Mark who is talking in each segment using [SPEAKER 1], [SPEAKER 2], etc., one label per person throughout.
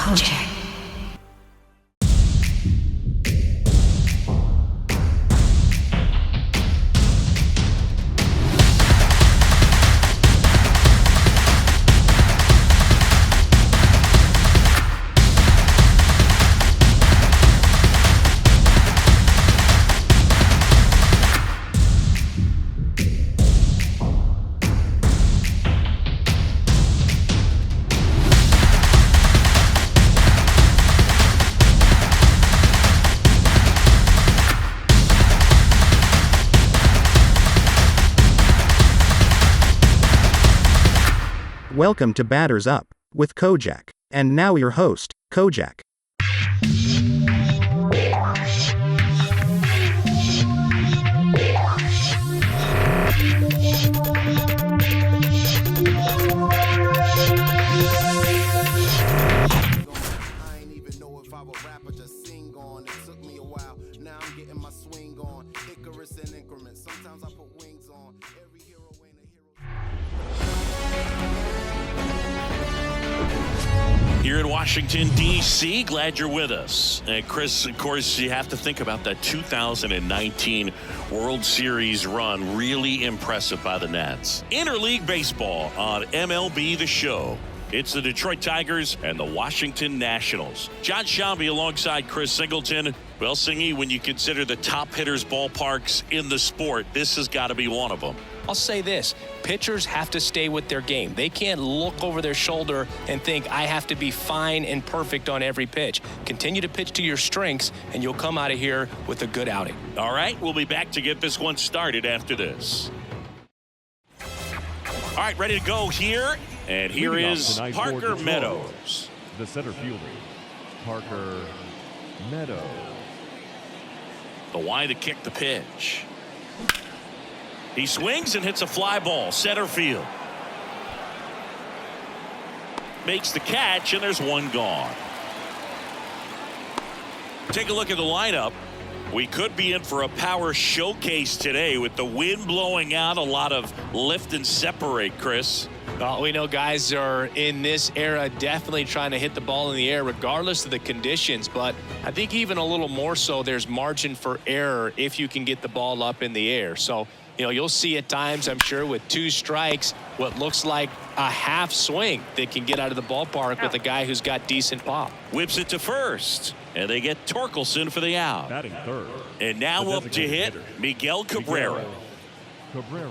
[SPEAKER 1] Kojak.
[SPEAKER 2] Welcome to Batters Up with Kojak. And now your host, Kojak.
[SPEAKER 3] Here in Washington, D.C., glad you're with us. And Chris, of course, you have to think about that 2019 World Series run. Really impressive by the Nats. Interleague baseball on MLB The Show. It's the Detroit Tigers and the Washington Nationals. John Shambi alongside Chris Singleton. Well, Singy, when you consider the top hitters' ballparks in the sport, this has got to be one of them.
[SPEAKER 4] I'll say this, pitchers have to stay with their game. They can't look over their shoulder and think, I have to be fine and perfect on every pitch. Continue to pitch to your strengths, and you'll come out of here with a good outing.
[SPEAKER 3] All right, we'll be back to get this one started after this. All right, ready to go here. And here is Parker Meadows.
[SPEAKER 5] The center fielder, Parker Meadows.
[SPEAKER 3] The Y to kick the pitch. He swings and hits a fly ball, center field. Makes the catch, and there's one gone. Take a look at the lineup. We could be in for a power showcase today with the wind blowing out, a lot of lift and separate, Chris.
[SPEAKER 4] Well, we know guys are in this era definitely trying to hit the ball in the air regardless of the conditions, but I think even a little more so there's margin for error if you can get the ball up in the air. So, you know, you'll see at times, I'm sure, with two strikes, what looks like a half swing that can get out of the ballpark with a guy who's got decent pop.
[SPEAKER 3] Whips it to first, and they get Torkelson for the out.
[SPEAKER 5] Batting third.
[SPEAKER 3] And now up to hit
[SPEAKER 5] hitter,
[SPEAKER 3] Miguel Cabrera.
[SPEAKER 5] Cabrera.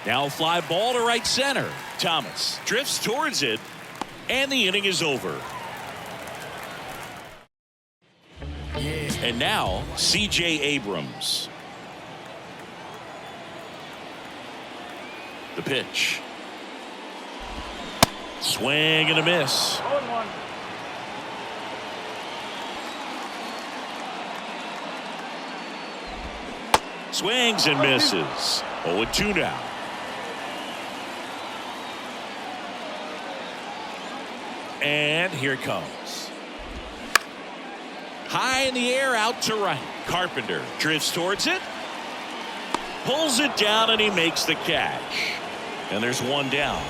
[SPEAKER 3] Now fly ball to right center. Thomas drifts towards it, and the inning is over. And now C.J. Abrams. The pitch. Swing and a miss. Swings and misses. 0-2 now. And here it comes. High in the air, out to right. Carpenter drifts towards it. Pulls it down, and he makes the catch. And there's one down.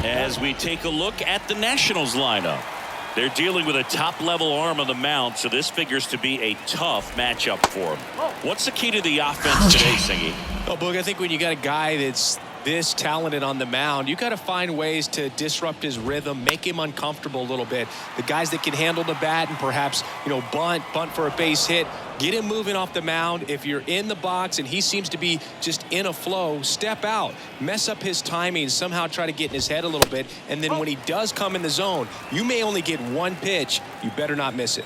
[SPEAKER 3] As we take a look at the Nationals lineup. They're dealing with a top-level arm on the mound, so this figures to be a tough matchup for them. What's the key to the offense today, Singy?
[SPEAKER 4] Oh, Boog, I think when you got a guy that's this talented on the mound, you got to find ways to disrupt his rhythm, make him uncomfortable a little bit. The guys that can handle the bat and perhaps, you know, bunt for a base hit, get him moving off the mound. If you're in the box and he seems to be just in a flow, step out, mess up his timing, somehow try to get in his head a little bit. And then when he does come in the zone, you may only get one pitch. You better not miss it.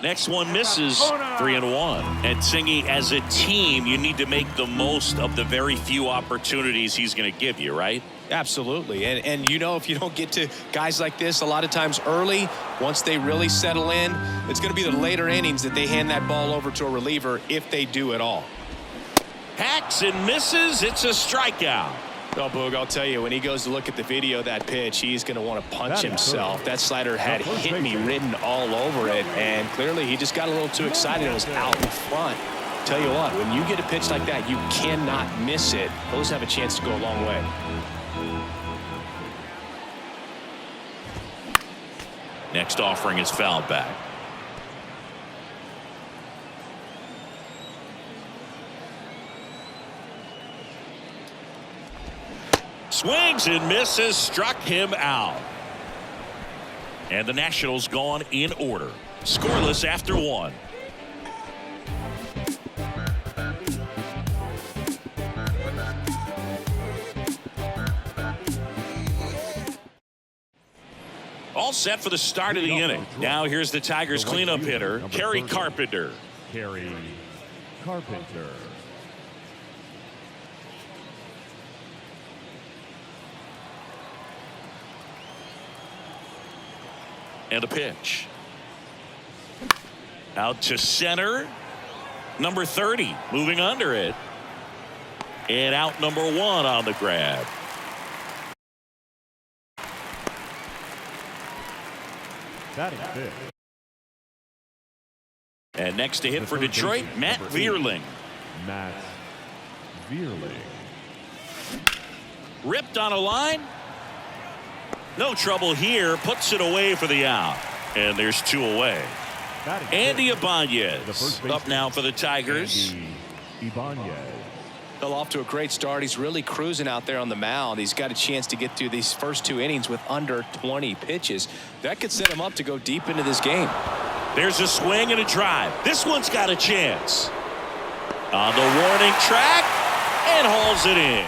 [SPEAKER 3] Next one misses. 3-1. And Singy, as a team, you need to make the most of the very few opportunities he's going to give you, right?
[SPEAKER 4] Absolutely. And you know, if you don't get to guys like this a lot of times early, once they really settle in, it's going to be the later innings that they hand that ball over to a reliever if they do at all.
[SPEAKER 3] Hacks and misses. It's a strikeout.
[SPEAKER 4] Oh, Boog, I'll tell you, when he goes to look at the video of that pitch, he's going to want to punch himself. That slider had hit me written all over it, and clearly he just got a little too excited and was out in front. Tell you what, when you get a pitch like that, you cannot miss it. Those have a chance to go a long way.
[SPEAKER 3] Next offering is fouled back. Swings and misses, struck him out. And the Nationals gone in order. Scoreless after one. All set for the start of the inning. Now here's the Tigers cleanup hitter, Kerry Carpenter.
[SPEAKER 5] Kerry Carpenter.
[SPEAKER 3] And a pitch. Out to center. Number 30 moving under it. And out number 1 on the grab.
[SPEAKER 5] Batting fifth.
[SPEAKER 3] And next to hit for Detroit, Matt Vierling.
[SPEAKER 5] Matt Vierling.
[SPEAKER 3] Ripped on a line. No trouble here. Puts it away for the out. And there's 2 away. Andy Ibanez up now for the Tigers.
[SPEAKER 5] Andy Ibanez.
[SPEAKER 4] Well, off to a great start. He's really cruising out there on the mound. He's got a chance to get through these first 2 innings with under 20 pitches. That could set him up to go deep into this game.
[SPEAKER 3] There's a swing and a drive. This one's got a chance. On the warning track and hauls it in.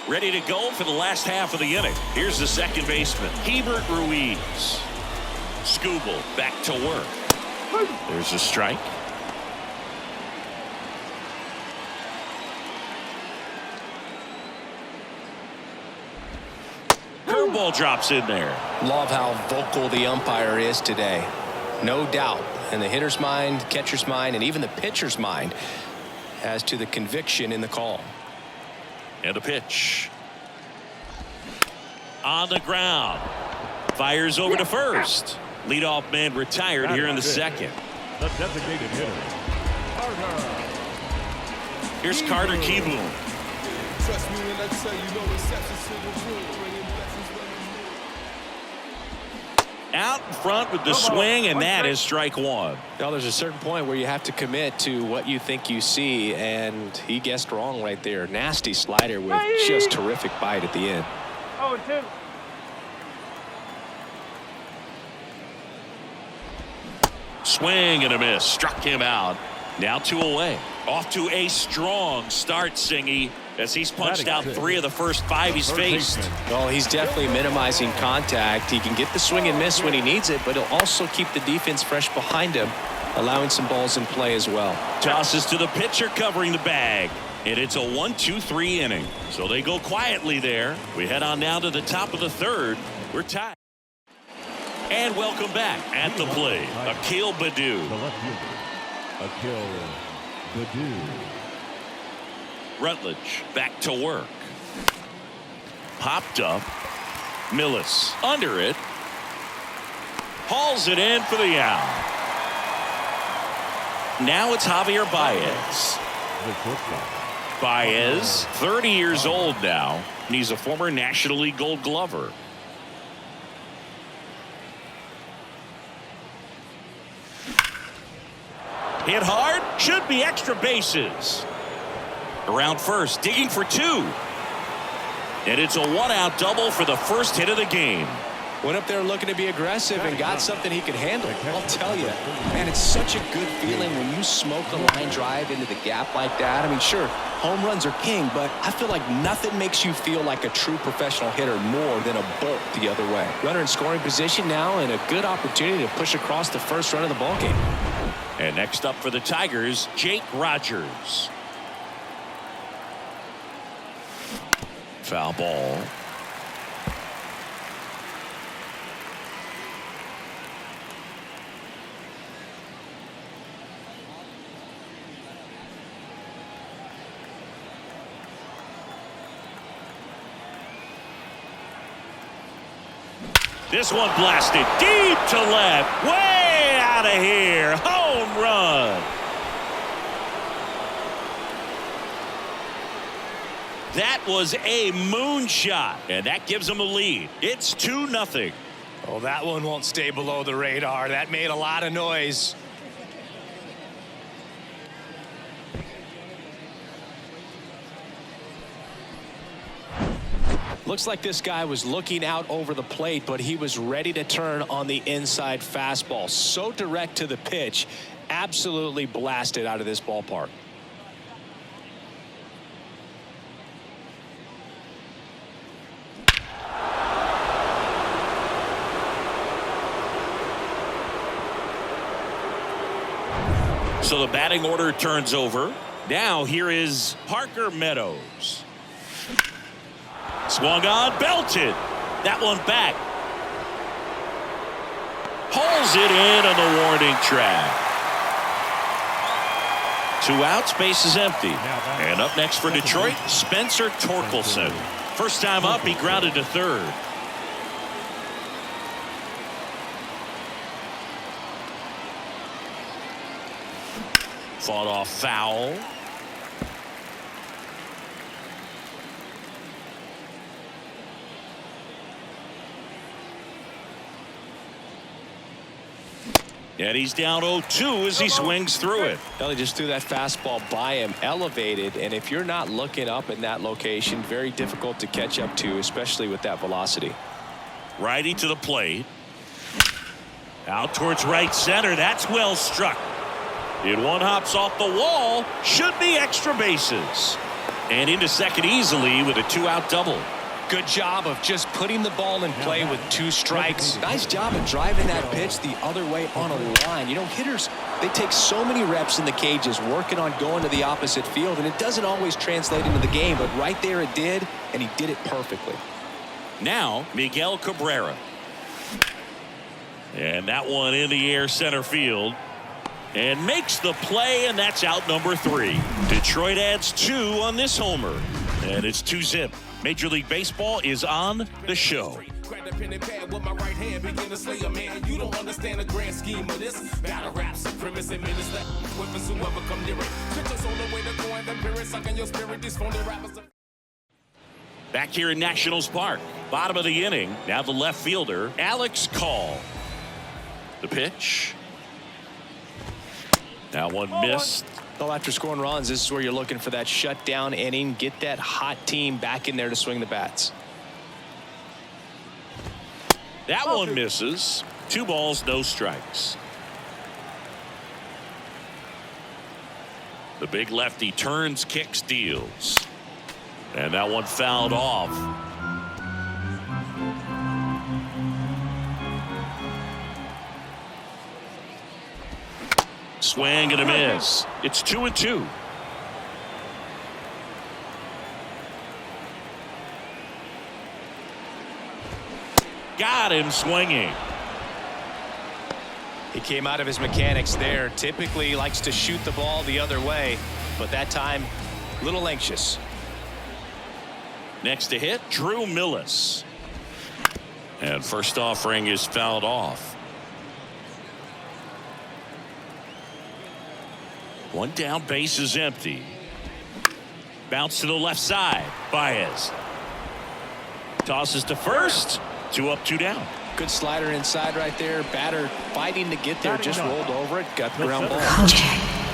[SPEAKER 3] Ready to go for the last half of the inning. Here's the second baseman, Hebert Ruiz. Skubal back to work. There's a strike. Curveball drops in there.
[SPEAKER 4] Love how vocal the umpire is today. No doubt in the hitter's mind, catcher's mind, and even the pitcher's mind as to the conviction in the call.
[SPEAKER 3] And a pitch. On the ground. Fires over to first. Leadoff man retired here in the second.
[SPEAKER 5] The designated hitter, Carter.
[SPEAKER 3] Here's Carter Kieboom.
[SPEAKER 1] Trust me when I tell you no exceptions to the rule. Bringing blessings when
[SPEAKER 3] Out in front with the swing, and that is strike 1.
[SPEAKER 4] Now, there's a certain point where you have to commit to what you think you see, and he guessed wrong right there. Nasty slider with just terrific bite at the end.
[SPEAKER 6] 0-2.
[SPEAKER 3] Swing and a miss. Struck him out. Now 2 away. Off to a strong start, Singy, as he's punched out 3 of the first 5 he's faced.
[SPEAKER 4] Well, he's definitely minimizing contact. He can get the swing and miss when he needs it, but he'll also keep the defense fresh behind him, allowing some balls in play as well.
[SPEAKER 3] Tosses to the pitcher covering the bag. And it's a 1-2-3 inning. So they go quietly there. We head on now to the top of the 3rd. We're tied. And welcome back at the plate, Akil Baddoo.
[SPEAKER 5] The left fielder, Akil Baddoo.
[SPEAKER 3] Rutledge back to work. Popped up. Millis under it. Hauls it in for the out. Now it's Javier Baez.
[SPEAKER 5] The shortstop.
[SPEAKER 3] Baez, 30 years old now, and he's a former National League Gold Glover. Hit hard, should be extra bases. Around first, digging for 2. And it's a 1-out double for the first hit of the game.
[SPEAKER 4] Went up there looking to be aggressive and got something he could handle. I'll tell you, man, it's such a good feeling when you smoke a line drive into the gap like that. I mean, sure, home runs are king, but I feel like nothing makes you feel like a true professional hitter more than a bolt the other way. Runner in scoring position now, and a good opportunity to push across the first run of the ballgame.
[SPEAKER 3] And next up for the Tigers, Jake Rogers. Foul ball. This one blasted deep to left. Way out of here. Home run. That was a moonshot, and that gives them a lead. It's 2-0.
[SPEAKER 4] Oh, that one won't stay below the radar. That made a lot of noise. Looks like this guy was looking out over the plate, but he was ready to turn on the inside fastball. So direct to the pitch, absolutely blasted out of this ballpark.
[SPEAKER 3] So the batting order turns over. Now here is Parker Meadows. Swung on, belted. That one back. Pulls it in on the warning track. 2 outs, base is empty. And up next for Detroit, Spencer Torkelson. First time up, he grounded to third. Fought off foul. And he's down 0-2 as he swings through it.
[SPEAKER 4] Well, he just threw that fastball by him, elevated, and if you're not looking up in that location, very difficult to catch up to, especially with that velocity.
[SPEAKER 3] Righty to the plate. Out towards right center. That's well struck. It one hops off the wall. Should be extra bases. And into second easily with a 2-out double.
[SPEAKER 4] Good job of just putting the ball in play with 2 strikes. Nice job of driving that pitch the other way on a line. You know, hitters, they take so many reps in the cages working on going to the opposite field, and it doesn't always translate into the game, but right there it did, and he did it perfectly.
[SPEAKER 3] Now Miguel Cabrera. And that one in the air center field. And makes the play, and that's out number 3. Detroit adds 2 on this homer. And it's 2-zip. Major League Baseball is on the show.
[SPEAKER 1] Grab the pen and pad with my right hand, begin to slay a man. You don't understand the grand scheme of this. Battle rap, supremacy, minister. Weapons whoever come near it. Pictures on the way to go and the period, sucking your spirit. These phony rappers.
[SPEAKER 3] Back here in Nationals Park. Bottom of the inning. Now the left fielder, Alex Call. The pitch. That one missed.
[SPEAKER 4] Well, after scoring runs, this is where you're looking for that shutdown inning. Get that hot team back in there to swing the bats.
[SPEAKER 3] That one misses. 2 balls, no strikes. The big lefty turns, kicks, deals. And that one fouled off. Swing and a miss. It's 2-2. Got him swinging.
[SPEAKER 4] He came out of his mechanics there. Typically likes to shoot the ball the other way, but that time a little anxious.
[SPEAKER 3] Next to hit, Drew Millis. And first offering is fouled off. 1 down, base is empty. Bounce to the left side. Baez tosses to first. 2 up, 2 down.
[SPEAKER 4] Good slider inside right there. Batter fighting to get there, just rolled over it, got the ground ball.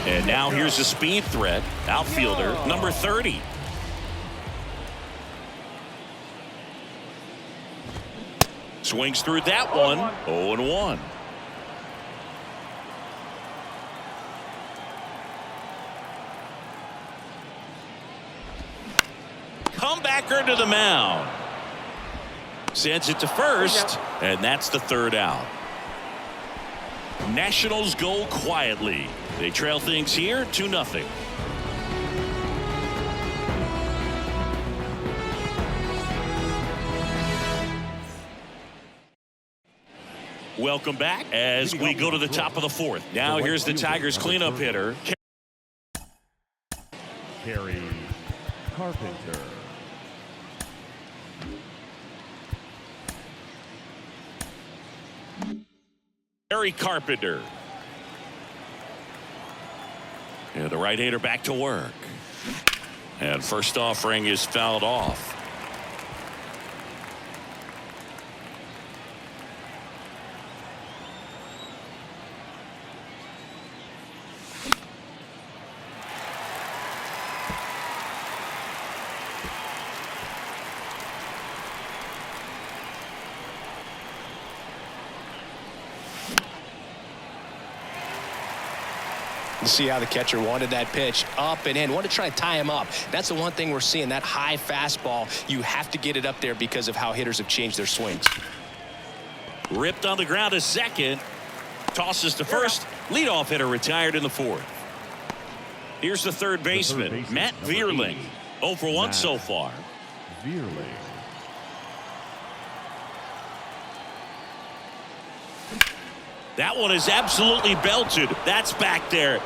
[SPEAKER 3] And now here's a speed threat. Outfielder number 30. Swings through that one. 0-1. Comebacker to the mound. Sends it to first, and that's the 3rd out. Nationals go quietly. They trail things here 2-0. Welcome back as we go to the top of the 4th. Now here's the Tigers cleanup hitter,
[SPEAKER 5] Harry Carpenter.
[SPEAKER 3] Harry Carpenter. And the right-hander back to work. And first offering is fouled off.
[SPEAKER 4] See how the catcher wanted that pitch up and in. Want to try to tie him up. That's the one thing we're seeing, that high fastball. You have to get it up there because of how hitters have changed their swings.
[SPEAKER 3] Ripped on the ground to second. Tosses to first. Leadoff hitter retired in the fourth. Here's the third baseman, Matt Vierling. 0 for 1 so far.
[SPEAKER 5] Vierling.
[SPEAKER 3] That one is absolutely belted. That's back there.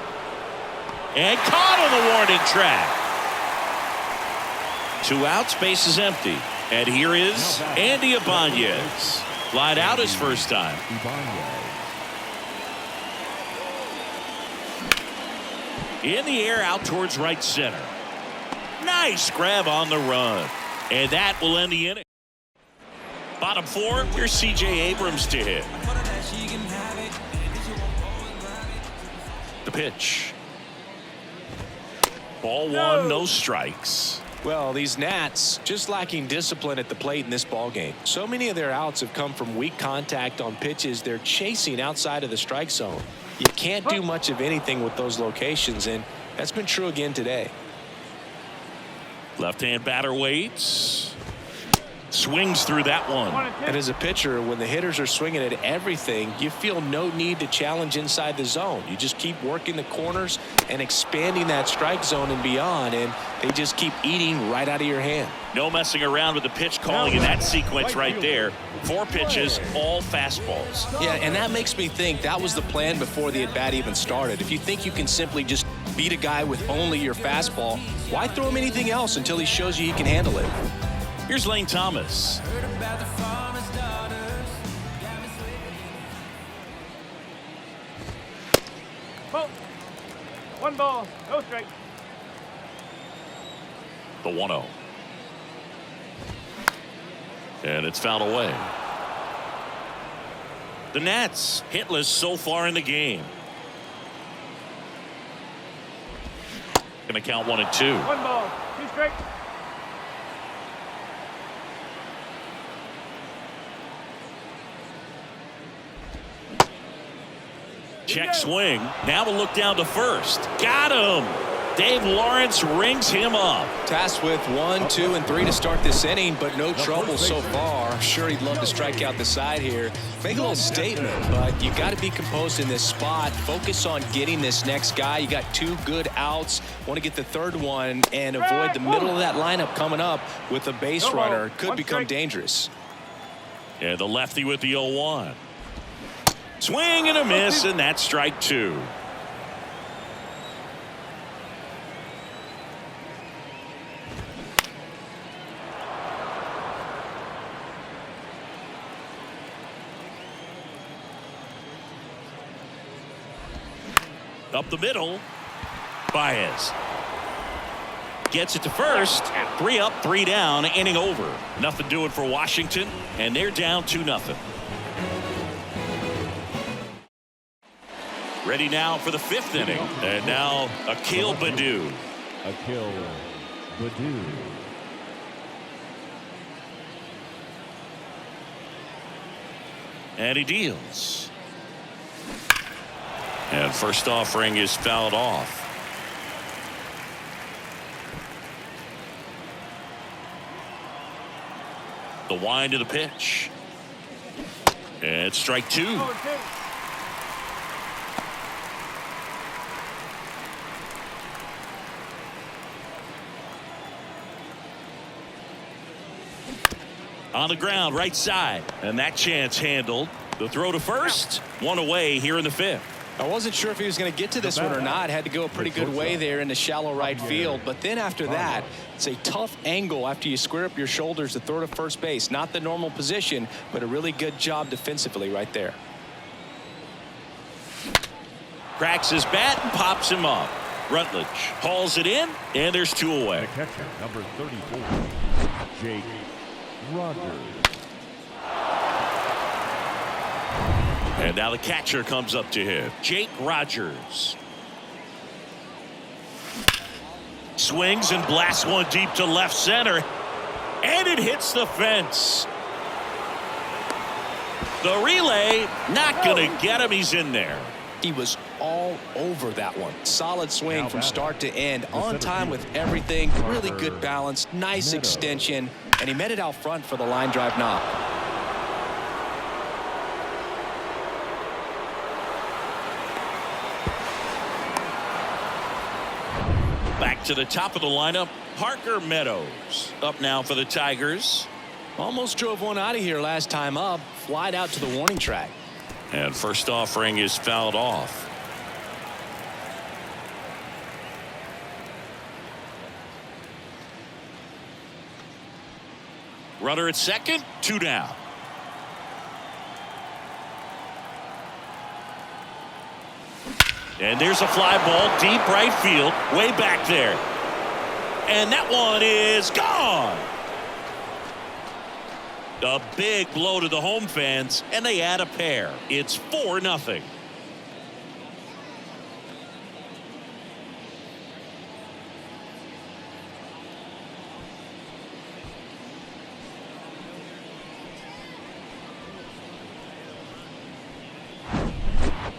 [SPEAKER 3] And caught on the warning track. 2 outs, base is empty. And here is Andy Ibanez. Lied out his first time. In the air, out towards right center. Nice grab on the run. And that will end the inning. Bottom 4, here's C.J. Abrams to hit. The pitch. Ball 1, no strikes.
[SPEAKER 4] Well, these Nats just lacking discipline at the plate in this ball game. So many of their outs have come from weak contact on pitches they're chasing outside of the strike zone. You can't do much of anything with those locations, and that's been true again today.
[SPEAKER 3] Left-hand batter waits. Swings through that one.
[SPEAKER 4] And as a pitcher, when the hitters are swinging at everything, you feel no need to challenge inside the zone. You just keep working the corners and expanding that strike zone and beyond, and they just keep eating right out of your hand.
[SPEAKER 3] No messing around with the pitch calling in that sequence right there. 4 pitches, all fastballs.
[SPEAKER 4] Yeah, and that makes me think that was the plan before the at-bat even started. If you think you can simply just beat a guy with only your fastball, why throw him anything else until he shows you he can handle it?
[SPEAKER 3] Here's Lane Thomas.
[SPEAKER 6] One ball, no strike.
[SPEAKER 3] The 1-0. And it's fouled away. The Nats hitless so far in the game. Gonna count 1 and 2.
[SPEAKER 6] One ball, 2 strikes.
[SPEAKER 3] Check swing. Now we'll look down to first. Got him. Dave Lawrence rings him up.
[SPEAKER 4] Tasked with 1, 2, and 3 to start this inning, but no trouble so far. I'm sure he'd love to strike out the side here. Make a little statement, but you got to be composed in this spot. Focus on getting this next guy. You got 2 good outs. Want to get the third one and avoid the middle of that lineup coming up with a base runner. Could become dangerous.
[SPEAKER 3] Yeah, the lefty with the 0-1. Swing and a miss, and that's strike 2. Up the middle, Baez gets it to first. 3 up, 3 down, inning over. Nothing doing for Washington, and they're down 2-0. Ready now for the 5th inning. And now Akil Baddoo.
[SPEAKER 5] Akil Baddoo.
[SPEAKER 3] And he deals. And first offering is fouled off. The wind of the pitch. And strike 2. On the ground, right side. And that chance handled. The throw to first. 1 away here in the 5th.
[SPEAKER 4] I wasn't sure if he was going to get to this one or not. Had to go a pretty good way there in the shallow right field. But then after that, it's a tough angle after you square up your shoulders to throw to first base. Not the normal position, but a really good job defensively right there.
[SPEAKER 3] Cracks his bat and pops him up. Rutledge hauls it in, and there's 2 away.
[SPEAKER 5] The catcher, number 34, Jake Rogers.
[SPEAKER 3] And now the catcher comes up to hit. Jake Rogers. Swings and blasts one deep to left center. And it hits the fence. The relay, not going to get him. He's in there.
[SPEAKER 4] He was all over that one. Solid swing from start to end. On time with everything. Really good balance. Nice extension. And he met it out front for the line drive knock.
[SPEAKER 3] Back to the top of the lineup, Parker Meadows. Up now for the Tigers.
[SPEAKER 4] Almost drove one out of here last time up. Flied out to the warning track.
[SPEAKER 3] And first offering is fouled off. Runner at second, 2 down. And there's a fly ball deep right field, way back there. And that one is gone. A big blow to the home fans, and they add a pair. It's 4-0.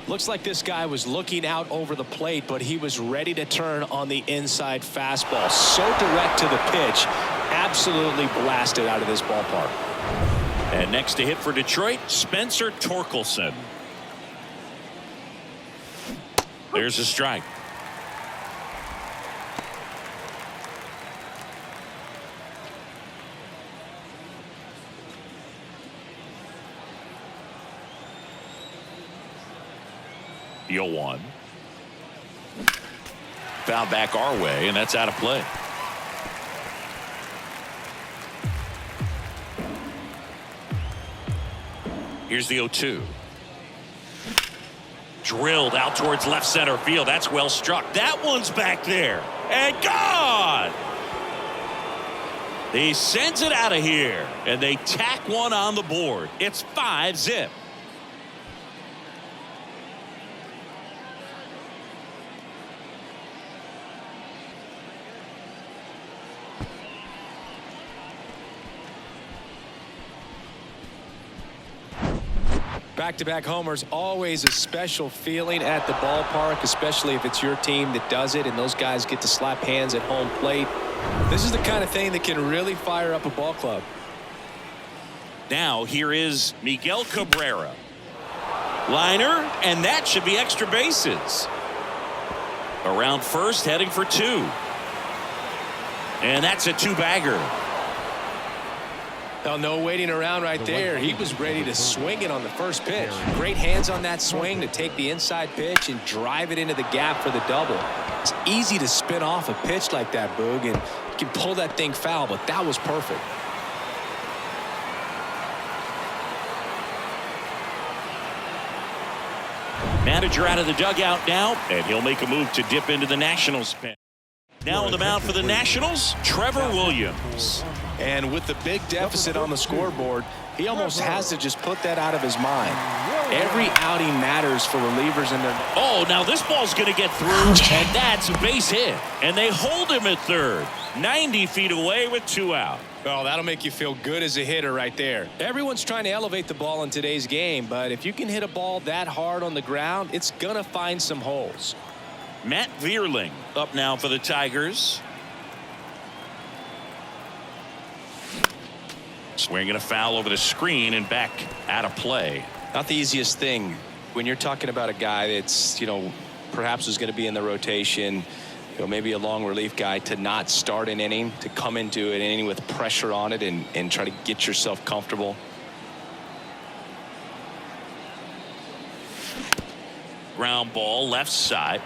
[SPEAKER 4] Looks like this guy was looking out over the plate, but he was ready to turn on the inside fastball. So direct to the pitch. Absolutely blasted out of this ballpark.
[SPEAKER 3] And next to hit for Detroit, Spencer Torkelson. There's a strike. The 0-1. Foul back our way, and that's out of play. Here's the 0-2. Drilled out towards left center field. That's well struck. That one's back there. And gone! He sends it out of here, and they tack one on the board. It's 5-0.
[SPEAKER 4] Back-to-back homers, always a special feeling at the ballpark, especially if it's your team that does it and those guys get to slap hands at home plate. This is the kind of thing that can really fire up a ball club.
[SPEAKER 3] Now here is Miguel Cabrera. Liner, and that should be extra bases. Around first, heading for 2. And that's a 2-bagger.
[SPEAKER 4] Oh, no waiting around right there. He was ready to swing it on the first pitch. Great hands on that swing to take the inside pitch and drive it into the gap for the double. It's easy to spin off a pitch like that, Boog, and you can pull that thing foul, but that was perfect.
[SPEAKER 3] Manager out of the dugout now, and he'll make a move to dip into the Nationals pen. Now on the mound for the Nationals, Trevor Williams.
[SPEAKER 4] And with the big deficit on the scoreboard, he almost has to just put that out of his mind. Every outing matters for relievers in their...
[SPEAKER 3] Oh, now this ball's going to get through, and that's a base hit. And they hold him at third, 90 feet away with 2 out.
[SPEAKER 4] Oh, that'll make you feel good as a hitter right there. Everyone's trying to elevate the ball in today's game, but if you can hit a ball that hard on the ground, it's going to find some holes.
[SPEAKER 3] Matt Vierling up now for the Tigers. Swinging a foul over the screen and back out of play.
[SPEAKER 4] Not the easiest thing when you're talking about a guy that's, perhaps is going to be in the rotation, maybe a long relief guy, to not start an inning, to come into an inning with pressure on it and try to get yourself comfortable.
[SPEAKER 3] Ground ball left side.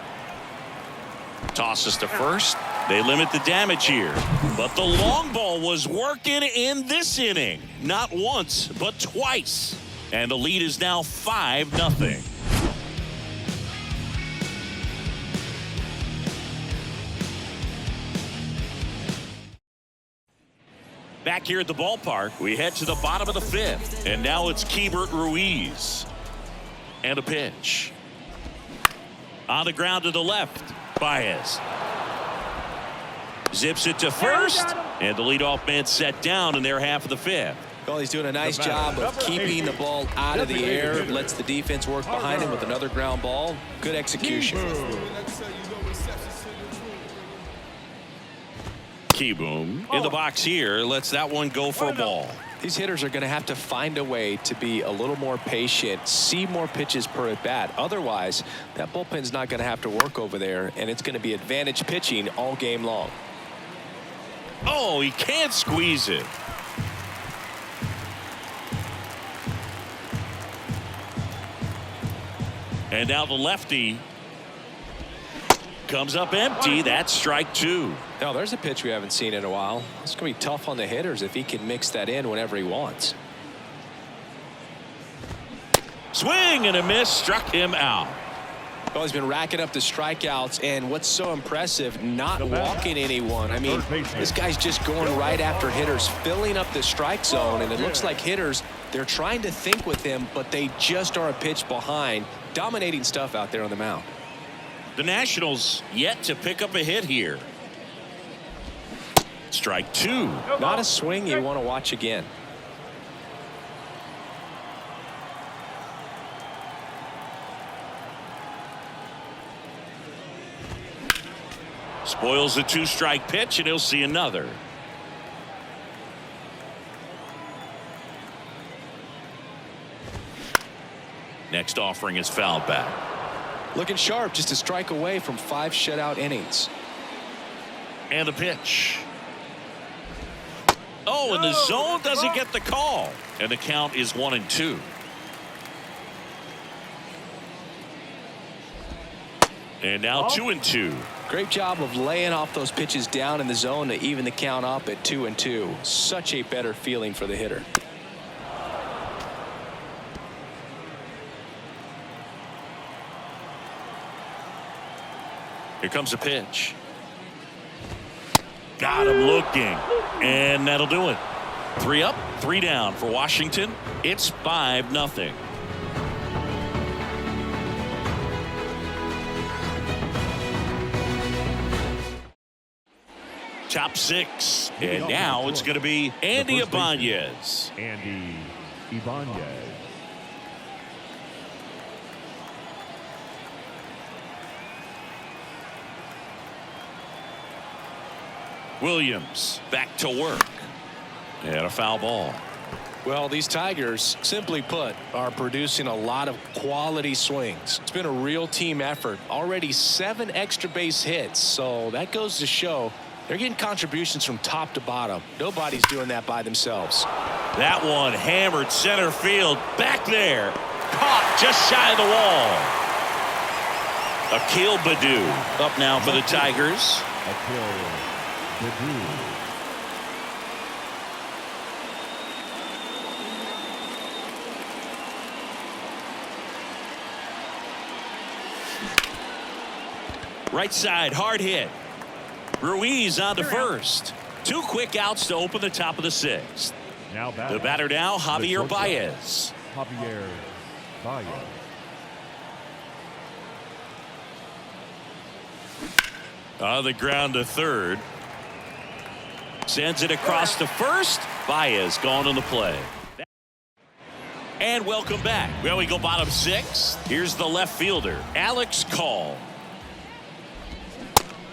[SPEAKER 3] Tosses to first. They limit the damage here. But the long ball was working in this inning. Not once, but twice. And the lead is now 5-0. Back here at the ballpark, we head to the bottom of the 5th. And now it's Keibert Ruiz. And a pitch. On the ground to the left, Baez. Zips it to first. And the leadoff man set down in their half of the 5th.
[SPEAKER 4] Well, he's doing a nice job of keeping the ball out of the air. Lets the defense work behind him with another ground ball. Good execution.
[SPEAKER 3] Keyboom in the box here. Lets that one go for a ball.
[SPEAKER 4] These hitters are going to have to find a way to be a little more patient, see more pitches per at bat. Otherwise, that bullpen's not going to have to work over there, and it's going to be advantage pitching all game long.
[SPEAKER 3] Oh, he can't squeeze it. And now the lefty comes up empty. That's strike 2.
[SPEAKER 4] Now there's a pitch we haven't seen in a while. It's going to be tough on the hitters if he can mix that in whenever he wants.
[SPEAKER 3] Swing and a miss, struck him out.
[SPEAKER 4] Well, he's been racking up the strikeouts, and what's so impressive, not walking anyone. I mean, this guy's just going right after hitters, filling up the strike zone, and it looks like hitters, they're trying to think with him, but they just are a pitch behind. Dominating stuff out there on the mound.
[SPEAKER 3] The Nationals yet to pick up a hit here. Strike 2.
[SPEAKER 4] Not a swing you want to watch again.
[SPEAKER 3] Spoils the 2-strike pitch, and he'll see another. Next offering is fouled back.
[SPEAKER 4] Looking sharp, just a strike away from 5 shutout innings.
[SPEAKER 3] And a pitch. Oh, and the zone doesn't get the call. And the count is 1-2. And now 2-2.
[SPEAKER 4] Great job of laying off those pitches down in the zone to even the count up at 2-2. Such a better feeling for the hitter.
[SPEAKER 3] Here comes a pitch. Got him looking. And that'll do it. 3 up, 3 down for Washington. It's 5-0. Top 6. And now it's going to be Andy Ibanez.
[SPEAKER 5] Andy Ibanez.
[SPEAKER 3] Williams back to work. And a foul ball.
[SPEAKER 4] Well, these Tigers, simply put, are producing a lot of quality swings. It's been a real team effort. Already 7 extra base hits. So that goes to show they're getting contributions from top to bottom. Nobody's doing that by themselves.
[SPEAKER 3] That one hammered center field. Back there. Caught just shy of the wall. Akil Baddoo up now for the Tigers.
[SPEAKER 5] Akil Baddoo.
[SPEAKER 3] Right side, hard hit. Ruiz on to first. 2 quick outs to open the top of the 6th.
[SPEAKER 5] Now
[SPEAKER 3] The batter now, Javier Baez.
[SPEAKER 5] Javier Baez.
[SPEAKER 3] On the ground to third. Sends it across to first. Baez gone on the play. And welcome back. Well, we go bottom 6. Here's the left fielder, Alex Call.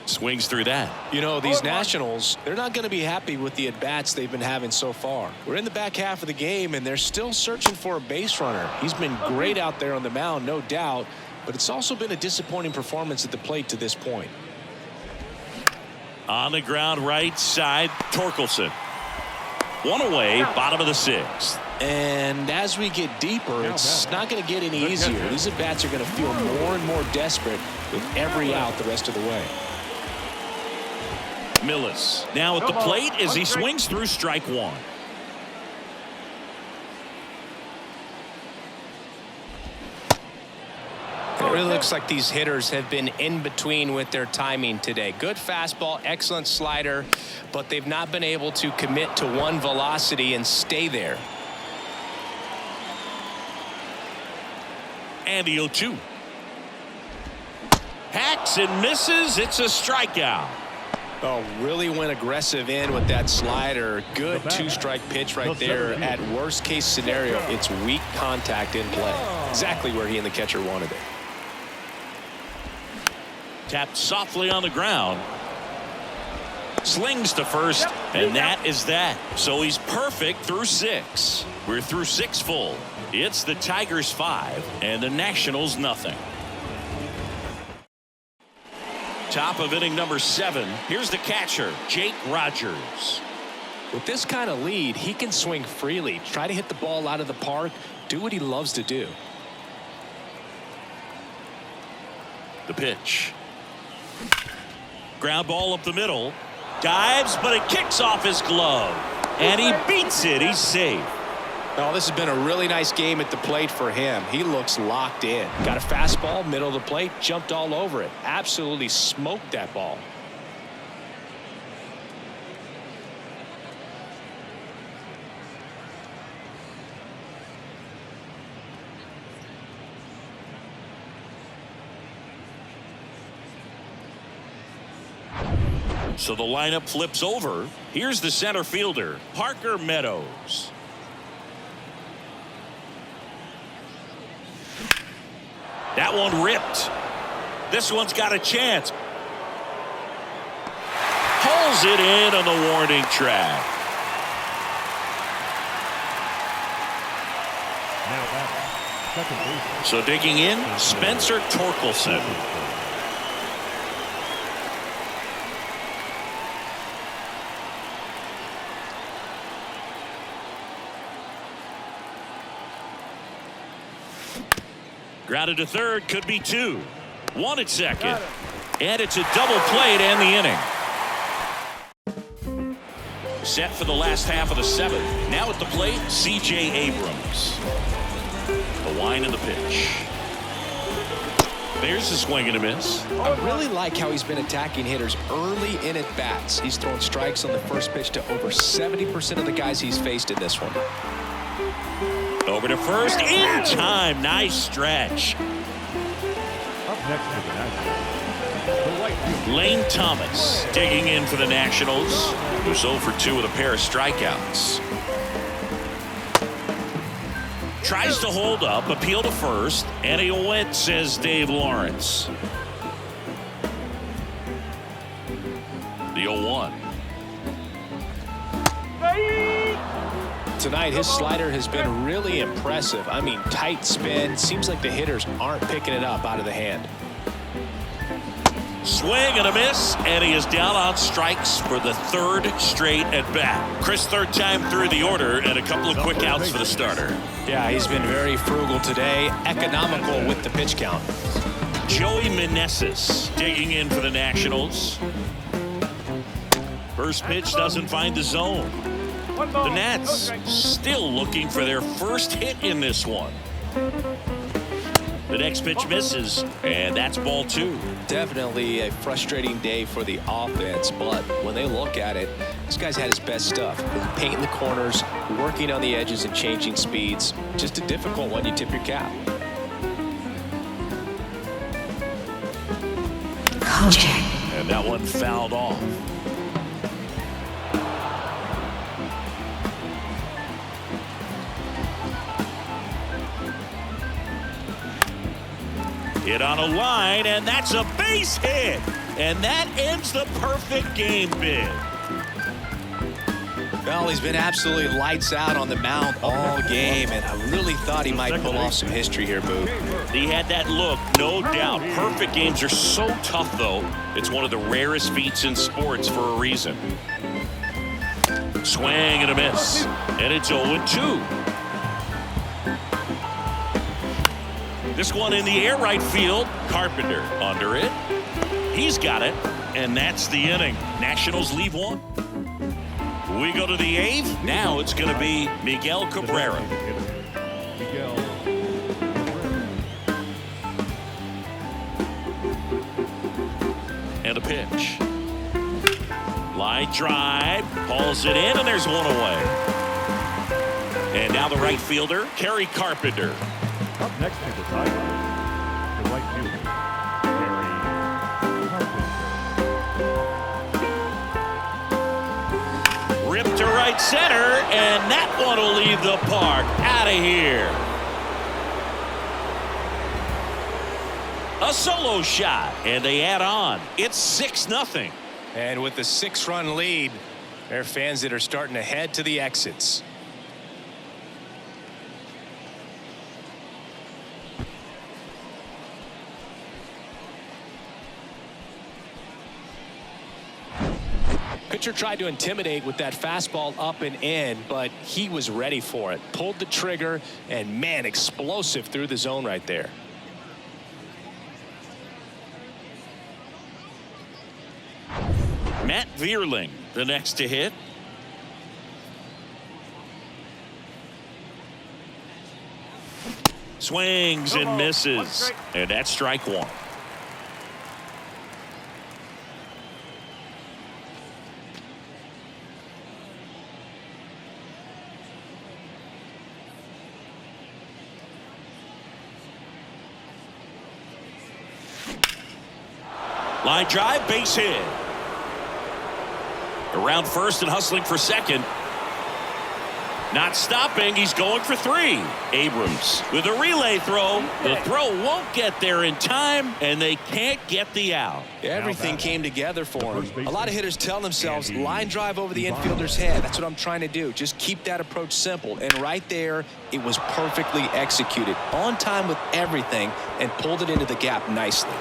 [SPEAKER 3] Swings through that.
[SPEAKER 4] You know, these Nationals, they're not going to be happy with the at-bats they've been having so far. We're in the back half of the game, and they're still searching for a base runner. He's been great out there on the mound, no doubt, but it's also been a disappointing performance at the plate to this point.
[SPEAKER 3] On the ground, right side, Torkelson. 1 away, bottom of the 6th.
[SPEAKER 4] And as we get deeper, it's not going to get any easier. These at-bats are going to feel more and more desperate with every out the rest of the way.
[SPEAKER 3] Millis now at the plate as he swings through strike 1.
[SPEAKER 4] It really looks like these hitters have been in between with their timing today. Good fastball, excellent slider, but they've not been able to commit to one velocity and stay there.
[SPEAKER 3] And the 0-2. Hacks and misses. It's a strikeout.
[SPEAKER 4] Oh, really went aggressive in with that slider. Good two-strike pitch right there. At worst case scenario, it's weak contact in play. Exactly where he and the catcher wanted it.
[SPEAKER 3] Tapped softly on the ground. Slings to first, and that is that. So he's perfect through 6. We're through 6 full. It's the Tigers 5 and the Nationals nothing. Top of inning number 7. Here's the catcher, Jake Rogers.
[SPEAKER 4] With this kind of lead, he can swing freely, try to hit the ball out of the park, do what he loves to do.
[SPEAKER 3] The pitch. Ground ball up the middle. Dives, but it kicks off his glove. And he beats it. He's safe.
[SPEAKER 4] Oh, this has been a really nice game at the plate for him. He looks locked in. Got a fastball, middle of the plate, jumped all over it. Absolutely smoked that ball.
[SPEAKER 3] So the lineup flips over. Here's the center fielder, Parker Meadows. That one ripped. This one's got a chance. Pulls it in on the warning track.
[SPEAKER 5] Now batting, second baseman.
[SPEAKER 3] So digging in, Spencer Torkelson. Grounded to third, could be 2. 1 at second. And it's a double play to end the inning. Set for the last half of the 7th. Now at the plate, C.J. Abrams. The wind and the pitch. There's a swing and a miss.
[SPEAKER 4] I really like how he's been attacking hitters early in at bats. He's thrown strikes on the first pitch to over 70% of the guys he's faced in this one.
[SPEAKER 3] Over to first, in time. Nice stretch.
[SPEAKER 5] Up next to the Nationals, the right fielder.
[SPEAKER 3] Lane Thomas digging in for the Nationals, who's 0 for 2 with a pair of strikeouts. Tries to hold up, appeal to first, and he went, says Dave Lawrence. The 0-1.
[SPEAKER 4] Tonight, his slider has been really impressive. I mean, tight spin. Seems like the hitters aren't picking it up out of the hand.
[SPEAKER 3] Swing and a miss, and he is down on strikes for the 3rd straight at bat. Chris, 3rd time through the order, and a couple of quick outs for the starter.
[SPEAKER 4] Yeah, he's been very frugal today, economical with the pitch count.
[SPEAKER 3] Joey Meneses digging in for the Nationals. First pitch doesn't find the zone. The Nats still looking for their first hit in this one. The next pitch misses, and that's ball 2.
[SPEAKER 4] Definitely a frustrating day for the offense, but when they look at it, this guy's had his best stuff. Painting the corners, working on the edges and changing speeds. Just a difficult one, you tip your cap.
[SPEAKER 7] Kojak.
[SPEAKER 3] And that one fouled off. Hit on a line, and that's a base hit. And that ends the perfect game bid.
[SPEAKER 4] Well, he's been absolutely lights out on the mound all game, and I really thought he might pull off some history here, Boo.
[SPEAKER 3] He had that look, no doubt. Perfect games are so tough, though. It's one of the rarest feats in sports for a reason. Swing and a miss. And it's 0-2. This one in the air right field. Carpenter under it. He's got it. And that's the inning. Nationals leave 1. We go to the 8th. Now it's going to be Miguel Cabrera.
[SPEAKER 5] Miguel Cabrera.
[SPEAKER 3] pitch. Line drive, hauls it in, and there's one away. And now the right fielder, Kerry Carpenter.
[SPEAKER 5] Up next to the sideline, the right fielder, Kerry Carpenter.
[SPEAKER 3] Ripped to right center, and that one will leave the park. Out of here. A solo shot, and they add on. It's 6-0.
[SPEAKER 4] And with the 6-run lead, there are fans that are starting to head to the exits. Pitcher tried to intimidate with that fastball up and in, but he was ready for it. Pulled the trigger, and man, explosive through the zone right there.
[SPEAKER 3] Matt Vierling, the next to hit. Swings and misses, and that's strike one. Line drive, base hit. Around first and hustling for second. Not stopping, he's going for three. Abrams with a relay throw. The throw won't get there in time, and they can't get the out.
[SPEAKER 4] Everything came together for him. A lot of hitters tell themselves, line drive over the infielder's head. That's what I'm trying to do. Just keep that approach simple. And right there, it was perfectly executed. On time with everything, and pulled it into the gap nicely.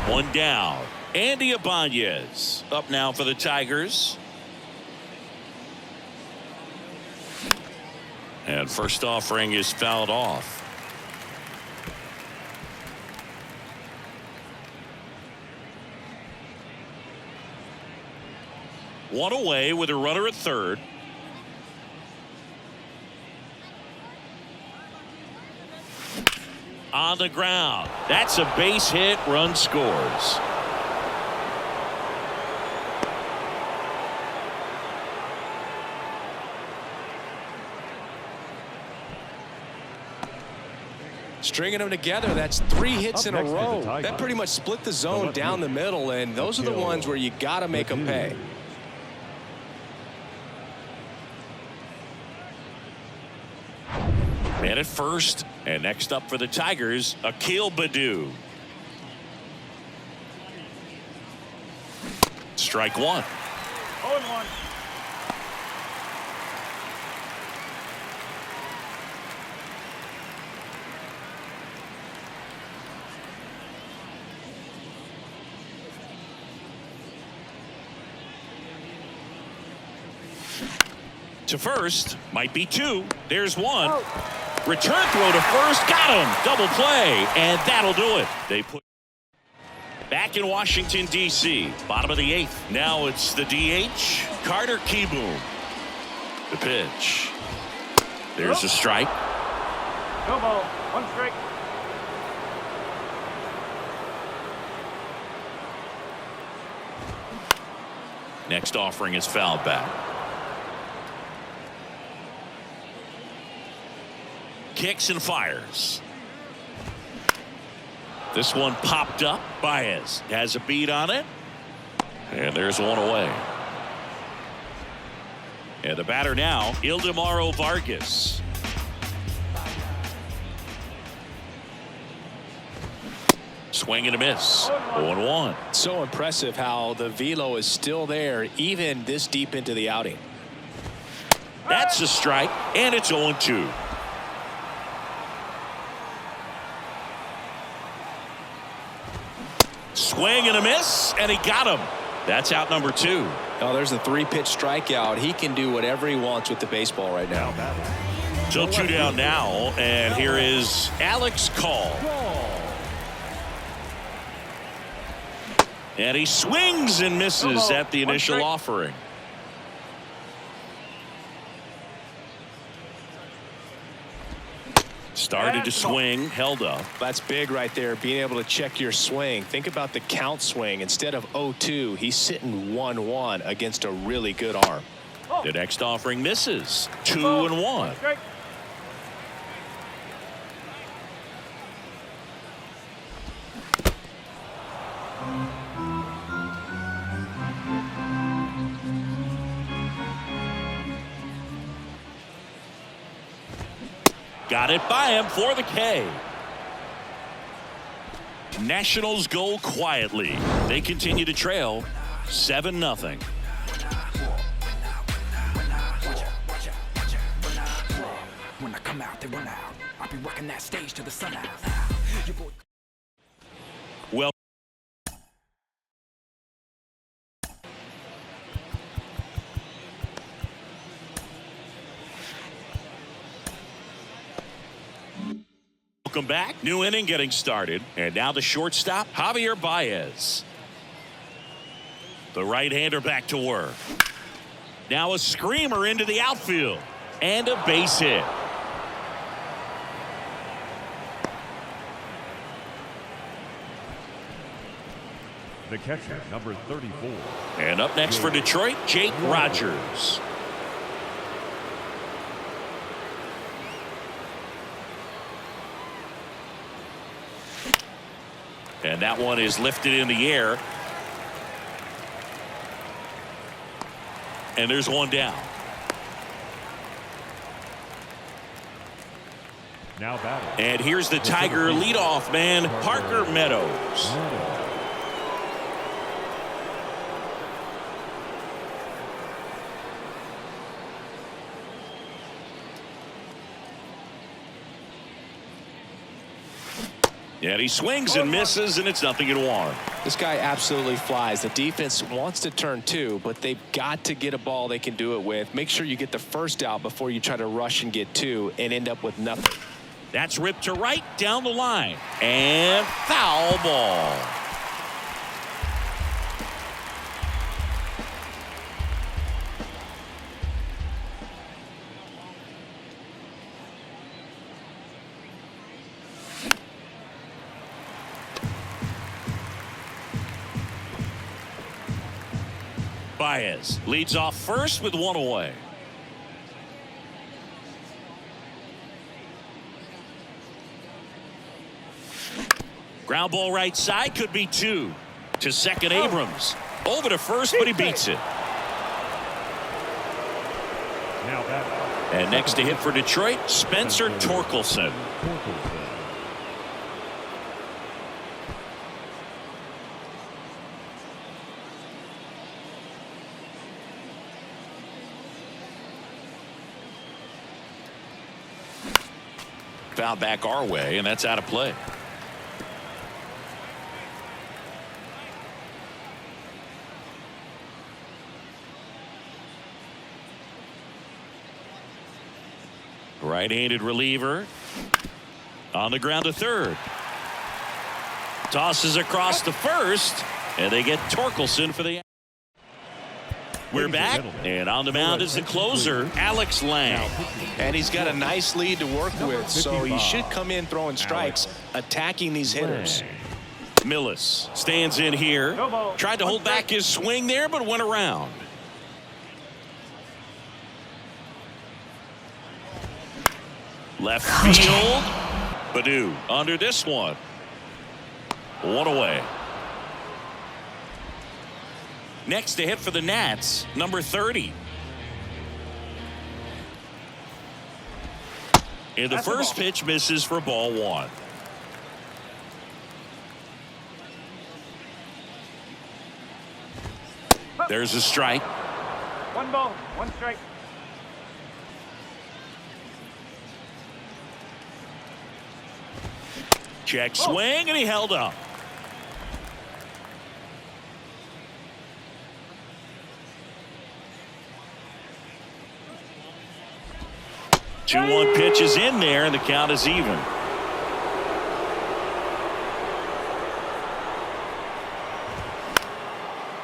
[SPEAKER 3] One down. Andy Ibanez up now for the Tigers. And first offering is fouled off. One away with a runner at third. On the ground. That's a base hit. Run scores.
[SPEAKER 4] Stringing them together, that's 3 hits in a row. That pretty much split the zone down the middle, and those are the ones where you got to make them pay.
[SPEAKER 3] Man at first, and next up for the Tigers, Akil Baddoo. Strike one.
[SPEAKER 6] 0-1.
[SPEAKER 3] To first, might be two. There's one. Return throw to first, got him. Double play, and that'll do it. They put back in Washington, D.C. Bottom of the 8th. Now it's the DH, Carter Kieboom. The pitch. There's a strike.
[SPEAKER 6] No ball. 1 strike.
[SPEAKER 3] Next offering is fouled back. Kicks and fires. This one popped up. Baez has a beat on it. And there's one away. And the batter now, Ildemaro Vargas. Swing and a miss. 0-1.
[SPEAKER 4] So impressive how the velo is still there even this deep into the outing.
[SPEAKER 3] That's a strike, and it's 0-2. Swing and a miss, and he got him. That's out number 2.
[SPEAKER 4] Oh, there's a 3-pitch strikeout. He can do whatever he wants with the baseball right now.
[SPEAKER 3] So 2 down now, and here is Alex Call. And he swings and misses at the initial offering. Started to swing, held up.
[SPEAKER 4] That's big right there, being able to check your swing. Think about the count swing. Instead of 0-2, he's sitting 1-1 against a really good arm.
[SPEAKER 3] The next offering misses. 2-1.
[SPEAKER 6] Strike.
[SPEAKER 3] Got it by him for the K. Nationals go quietly. They continue to trail 7-0.
[SPEAKER 7] When I come out, they run out. I'll be working that stage till the sun out.
[SPEAKER 3] Well, welcome back. New inning getting started. And now the shortstop, Javier Baez. The right-hander back to work. Now a screamer into the outfield. And a base hit.
[SPEAKER 5] The catcher, number 34.
[SPEAKER 3] And up next for Detroit, Jake Rogers. And that one is lifted in the air. And there's one down.
[SPEAKER 5] Now batting.
[SPEAKER 3] And here's the Tiger leadoff man, Parker Meadows. And he swings and misses, and it's 0-1.
[SPEAKER 4] This guy absolutely flies. The defense wants to turn two, but they've got to get a ball they can do it with. Make sure you get the first out before you try to rush and get two and end up with nothing.
[SPEAKER 3] That's ripped to right down the line. And foul ball. Baez leads off first with one away. Ground ball right side, could be two. To second, Abrams. Over to first, but he beats it.
[SPEAKER 5] Now batting.
[SPEAKER 3] And next to hit for Detroit, Spencer Torkelson. Foul back our way, and that's out of play. Right-handed reliever on the ground to third. Tosses across to first, and they get Torkelson for the. We're back, and on the mound is the closer, Alex Lang.
[SPEAKER 4] And he's got a nice lead to work with, so he should come in throwing strikes, attacking these hitters.
[SPEAKER 3] Millis stands in here. Tried to hold back his swing there, but went around. Left field. Baddoo under this one. One away. Next to hit for the Nats, number 30. And the first pitch misses for ball one. There's a strike.
[SPEAKER 6] 1 ball, 1 strike.
[SPEAKER 3] Check swing, and he held up. Two 2-1 pitch is in there, and the count is even.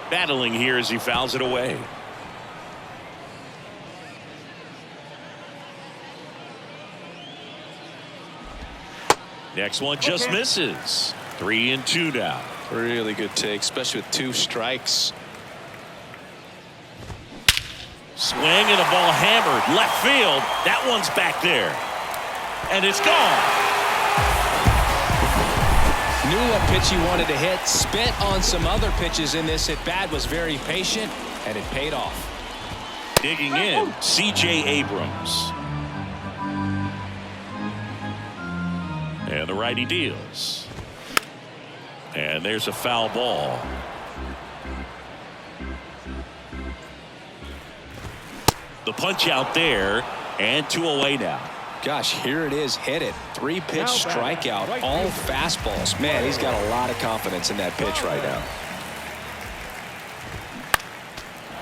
[SPEAKER 3] Battling here as he fouls it away. Next one just misses. 3-2 now.
[SPEAKER 4] Really good take, especially with 2 strikes.
[SPEAKER 3] Swing and a ball hammered left field. That one's back there. And it's gone.
[SPEAKER 4] Knew what pitch he wanted to hit. Spent on some other pitches in this at bat. Was very patient, and it paid off.
[SPEAKER 3] Digging in, C.J. Abrams. And the righty deals. And there's a foul ball. The punch out there, and 2 away now.
[SPEAKER 4] Gosh, here it is. Hit it. 3-pitch strikeout. All fastballs. Man, he's got a lot of confidence in that pitch right now.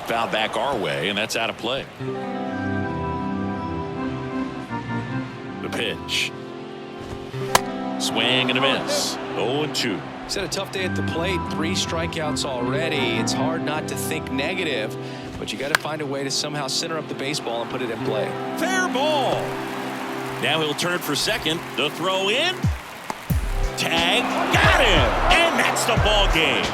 [SPEAKER 3] Foul back our way, and that's out of play. The pitch. Swing and a miss. 0-2.
[SPEAKER 4] He's had a tough day at the plate. 3 strikeouts already. It's hard not to think negative, but you got to find a way to somehow center up the baseball and put it in play.
[SPEAKER 3] Fair ball. Now he'll turn for second. The throw in. Tag. Got him. And that's the ball game.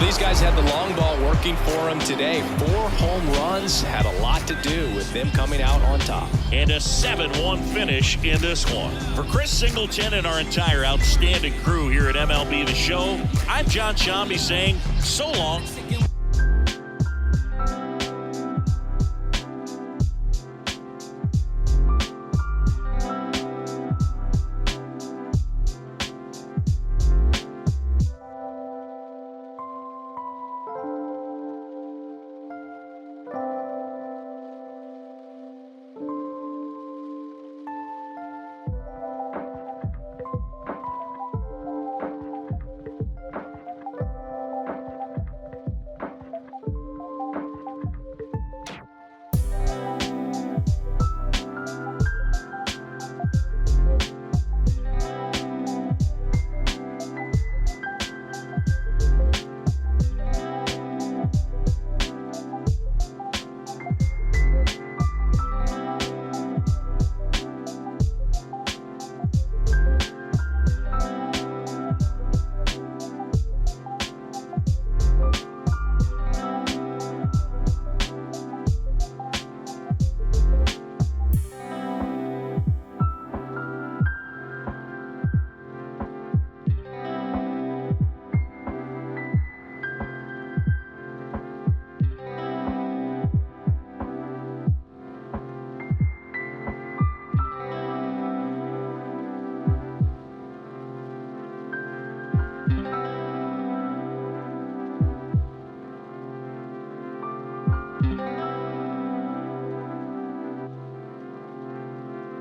[SPEAKER 4] These guys had the long ball working for them today. 4 home runs had a lot to do with them coming out on top.
[SPEAKER 3] And a 7-1 finish in this one. For Chris Singleton and our entire outstanding crew here at MLB The Show, I'm John Shambi saying so long.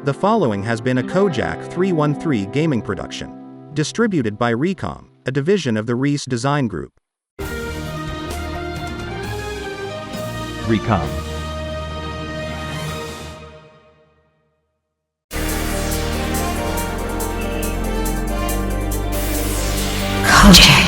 [SPEAKER 2] The following has been a Kojak 313 gaming production. Distributed by Recom, a division of the Reese Design Group.
[SPEAKER 5] Recom.
[SPEAKER 8] Kojak.